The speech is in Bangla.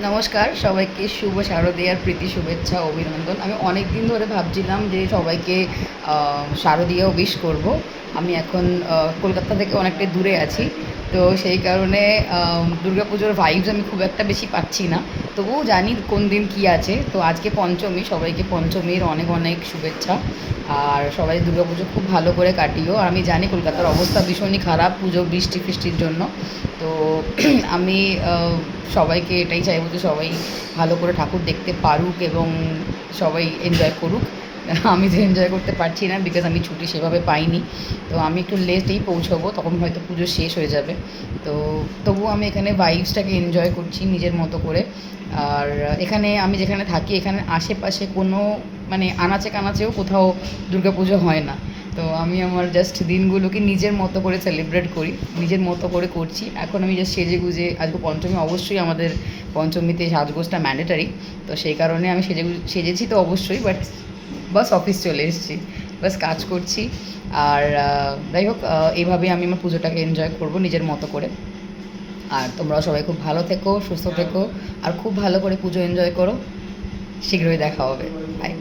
নমস্কার সবাইকে, শুভ শারদীয়ার প্রীতি শুভেচ্ছা অভিনন্দন। আমি অনেক দিন ধরে ভাবছিলাম যে সবাইকে শারদীয়া উইশ করব। আমি এখন কলকাতা থেকে অনেকটাই দূরে আছি, তো সেই কারণে দুর্গাপুজোর ভাইবস আমি খুব একটা বেশি পাচ্ছি না। তবুও জানি কোন দিন কী আছে। তো আজকে পঞ্চমী, সবাইকে পঞ্চমীর অনেক অনেক শুভেচ্ছা। আর সবাই দুর্গাপুজো খুব ভালো করে কাটিও। আর আমি জানি কলকাতার অবস্থা ভীষণই খারাপ পুজো বৃষ্টি ফৃষ্টির জন্য। তো আমি সবাইকে এটাই চাইবো যে সবাই ভালো করে ঠাকুর দেখতে পারুক এবং সবাই এনজয় করুক। আমি যে এনজয় করতে পারছি না, বিকজ আমি ছুটি সেভাবে পাইনি। তো আমি একটু লেটেই পৌঁছবো, তখন হয়তো পুজো শেষ হয়ে যাবে। তো তবুও আমি এখানে ভাইবসটাকে এনজয় করছি নিজের মতো করে। আর এখানে আমি যেখানে থাকি, এখানে আশেপাশে কোনো মানে আনাচে কানাচেও কোথাও দুর্গাপুজো হয় না। তো আমি আমার জাস্ট দিনগুলোকে নিজের মতো করে সেলিব্রেট করি, নিজের মতো করে করছি। এখন আমি জাস্ট সেজে গুজে, আজকে পঞ্চমী, অবশ্যই আমাদের পঞ্চমীতে সাজগোজটা ম্যান্ডেটারি। তো সেই কারণে আমি সেজেছি তো অবশ্যই, বাট বাস অফিস চলে এসেছি, বাস কাজ করছি। আর যাই হোক, এইভাবেই আমি আমার পুজোটাকে এনজয় করব নিজের মতো করে। আর তোমরাও সবাই খুব ভালো থেকো, সুস্থ থেকো, আর খুব ভালো করে পুজো এনজয় করো। শীঘ্রই দেখা হবে। বাই।